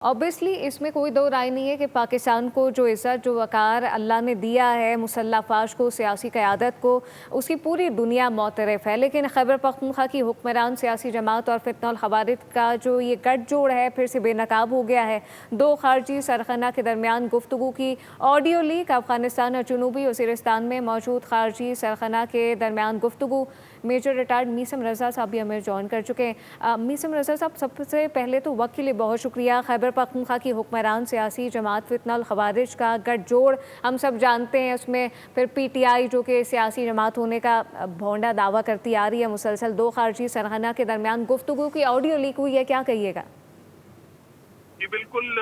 Obviously इसमें कोई दो राय नहीं है कि पाकिस्तान को जो इज़्ज़त जो वक़ार अल्लाह ने दिया है मुसल्लह फ़ाश को, सियासी क़यादत को, उसकी पूरी दुनिया मोतरफ़ है। लेकिन खैबर पख्तूनख्वा की हुक्मरान सियासी जमात और फितना ख़वारिज का जो ये गठजोड़ है फिर से बेनकाब हो गया है। दो ख़ारजी सरख़ना के दरमियान गुफ्तगू की ऑडियो लीक। अफ़गानिस्तान और जनूबी वज़ीरिस्तान में मौजूद ख़ारजी सरख़ना के दरमियान गुफ्तगू। मेजर रिटायर्ड मीसम रज़ा साहब भी हमें जॉइन कर चुके हैं। मीसम रज़ा साहब, सबसे पहले तो वक्त के लिए बहुत शुक्रिया। खैबर पख्तूनख्वा की हुक्मरान सियासी जमात फितना ख़वारिज का गठजोड़ हम सब जानते हैं, उसमें फिर PTI जो कि सियासी जमात होने का भोंडा दावा करती आ रही है मुसलसल। दो खारजी सरगना के दरमियान गुफ्तगू की ऑडियो लीक हुई है, क्या कहिएगा? जी बिल्कुल,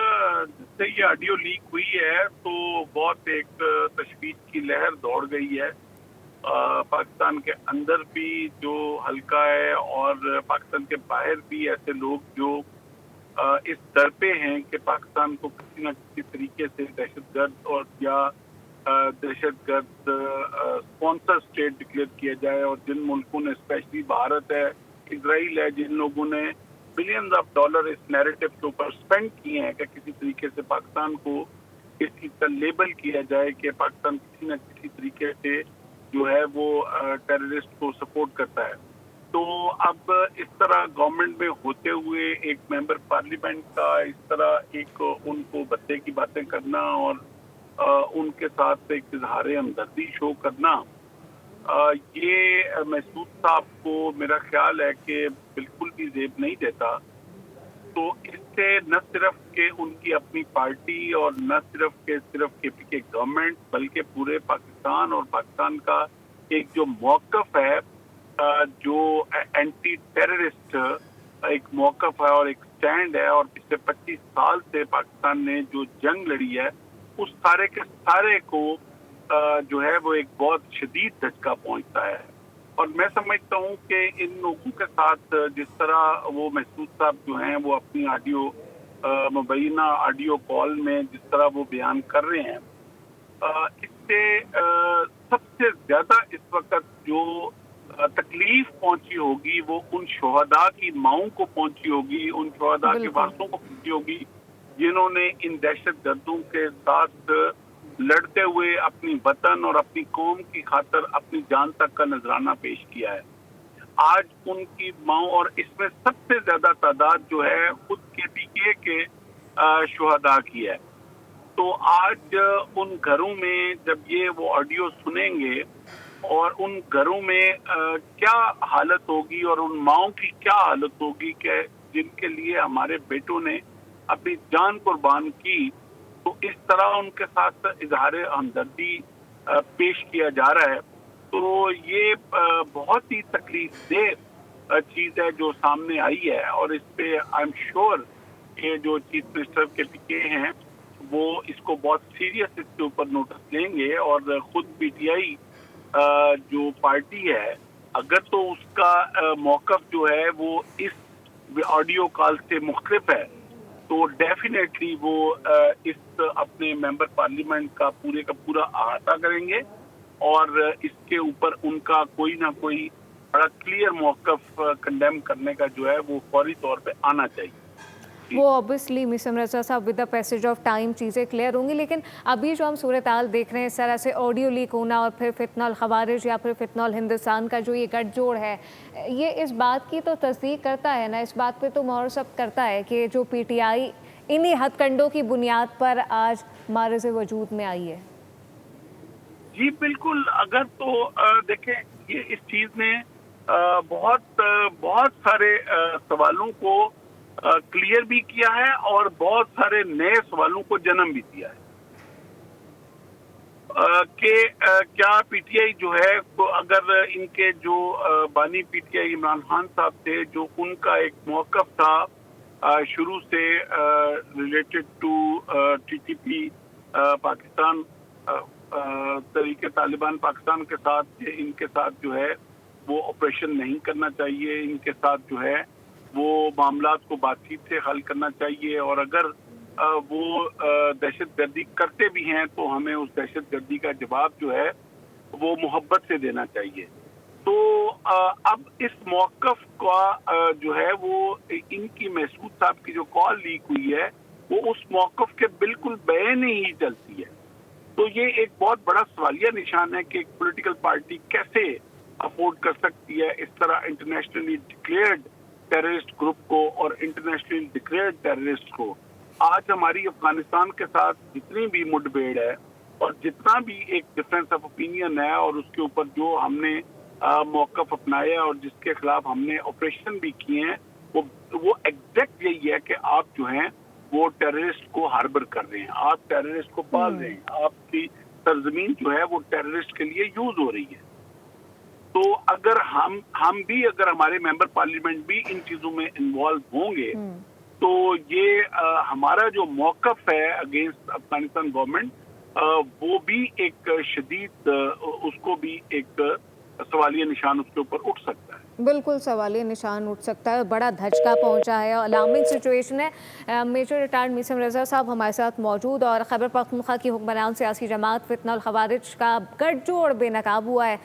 जिससे ये ऑडियो लीक हुई है तो बहुत एक तशवीश की लहर दौड़ गई है पाकिस्तान के अंदर भी जो हल्का है, और पाकिस्तान के बाहर भी ऐसे लोग जो इस डर पे हैं कि पाकिस्तान को किसी न किसी तरीके से दहशतगर्द और या दहशतगर्द स्पॉन्सर स्टेट डिक्लेयर किया जाए। और जिन मुल्कों ने, स्पेशली भारत है, इसराइल है, जिन लोगों ने बिलियंस ऑफ डॉलर इस नैरेटिव के ऊपर स्पेंड किए हैं कि किसी तरीके से पाकिस्तान को इस चीज़ का लेबल किया जाए कि पाकिस्तान किसी न किसी तरीके से जो है वो टेररिस्ट को सपोर्ट करता है। तो अब इस तरह गवर्नमेंट में होते हुए एक मेंबर पार्लियामेंट का इस तरह एक उनको भद्दे की बातें करना और उनके साथ एक इजहार हमदर्दी शो करना, ये महसूद साहब को मेरा ख्याल है कि बिल्कुल भी जेब नहीं देता। तो इससे न सिर्फ के उनकी अपनी पार्टी और न सिर्फ KPK गवर्नमेंट, बल्कि पूरे पाकिस्तान और पाकिस्तान का एक जो मौक़िफ़ है, जो एंटी टेररिस्ट एक मौक़िफ़ है और एक स्टैंड है, और पिछले 25 साल से पाकिस्तान ने जो जंग लड़ी है उस सारे के सारे को जो है वो एक बहुत शदीद झटका पहुंचता है। और मैं समझता हूं कि इन लोगों के साथ जिस तरह वो महसूद साहब जो हैं वो अपनी ऑडियो मुबैना ऑडियो कॉल में जिस तरह वो बयान कर रहे हैं, इससे सबसे ज्यादा इस वक्त जो तकलीफ पहुंची होगी वो उन शोहदा की माओं को पहुंची होगी, उन शोहदा के बिल्कुल। वारसों को पहुंची होगी जिन्होंने इन दहशत गर्दों के साथ लड़ते हुए अपनी वतन और अपनी कौम की खातिर अपनी जान तक का नजराना पेश किया है। आज उनकी माओ, और इसमें सबसे ज्यादा तादाद जो है खुद KPK के शोहदा की है। तो आज उन घरों में जब ये वो ऑडियो सुनेंगे और उन घरों में क्या हालत होगी और उन माओं की क्या हालत होगी कि जिनके लिए हमारे बेटों ने अपनी जान कुर्बान की, तो इस तरह उनके साथ इजहार हमदर्दी पेश किया जा रहा है। तो ये बहुत ही तकलीफदेह चीज़ है जो सामने आई है, और इस पे आई एम श्योर कि जो चीफ मिनिस्टर KPK हैं वो इसको बहुत सीरियस इसके ऊपर नोटिस लेंगे। और खुद PTI जो पार्टी है, अगर तो उसका मौक़िफ़ जो है वो इस ऑडियो कॉल से मुख्तलिफ है, तो डेफिनेटली वो इस अपने मेंबर पार्लियामेंट का पूरा अहाता करेंगे और इसके ऊपर उनका कोई ना कोई बड़ा क्लियर मौक़िफ़ कंडेम करने का जो है वो फौरी तौर पे आना चाहिए। वो ऑब्वियसली मीसम रज़ा साहब with the passage of time चीज़ें क्लियर होंगी, लेकिन अभी जो हम सूरत-हाल देख रहे हैं, इस तरह से ऑडियो लीक होना और फिर फितना ख़वारिज या फिर फितना हिंदुस्तान का जो ये गठजोड़ है, ये इस बात की तो तस्दीक करता है ना, इस बात पे तो मोहर सब करता है कि जो PTI इन्हीं हथकंडों की बुनियाद पर आज मारिज़ वजूद में आई है। जी बिल्कुल, अगर तो देखें ये इस चीज़ ने बहुत सारे सवालों को क्लियर भी किया है और बहुत सारे नए सवालों को जन्म भी दिया है कि क्या PTI जो है, तो अगर इनके जो बानी PTI इमरान खान साहब थे, जो उनका एक मौक़िफ़ था शुरू से रिलेटेड टू TTP पाकिस्तान, तरीके तालिबान पाकिस्तान के साथ, इनके साथ जो है वो ऑपरेशन नहीं करना चाहिए, इनके साथ जो है वो मामलात को बातचीत से हल करना चाहिए, और अगर वो दहशतगर्दी करते भी हैं तो हमें उस दहशतगर्दी का जवाब जो है वो मोहब्बत से देना चाहिए। तो अब इस मौक़िफ़ का जो है वो इनकी महसूद साहब की जो कॉल लीक हुई है, وہ اس موقف کے بالکل بین ہی چلتی ہے. تو یہ ایک بہت بڑا سوالیہ نشان ہے کہ ایک پولیٹیکل پارٹی کیسے افورڈ کر سکتی ہے اس طرح انٹرنیشنلی ڈکلیئرڈ ٹیررسٹ گروپ کو اور انٹرنیشنلی ڈکلیئرڈ ٹیررسٹ کو. آج ہماری افغانستان کے ساتھ جتنی بھی مڈ بھیڑ ہے اور جتنا بھی ایک ڈفرینس آف اوپینین ہے اور اس کے اوپر جو ہم نے موقف اپنایا اور جس کے خلاف ہم نے آپریشن بھی کیے ہیں وہ ایگزیکٹ یہی ہے کہ آپ جو ہیں وہ ٹیررسٹ کو ہاربر کر رہے ہیں, آپ ٹیررسٹ کو پال رہے ہیں, آپ کی سرزمین جو ہے وہ ٹیررسٹ کے لیے یوز ہو رہی ہے. تو اگر ہم بھی اگر ہمارے ممبر پارلیمنٹ بھی ان چیزوں میں انوالو ہوں گے تو یہ ہمارا جو موقف ہے اگینسٹ افغانستان گورنمنٹ وہ بھی ایک شدید اس کو بھی ایک سوالیہ نشان اس کے اوپر اٹھ سکتا ہے. بالکل سوالیہ نشان اٹھ سکتا ہے, بڑا دھچکا پہنچا ہے, الارمنگ سچویشن ہے. میجر ریٹائرڈ میسم رضا صاحب ہمارے ساتھ موجود, اور خیبر پختونخوا کی حکمران سیاسی جماعت فتنہ الخوارج کا گٹھ جوڑ بے نقاب ہوا ہے.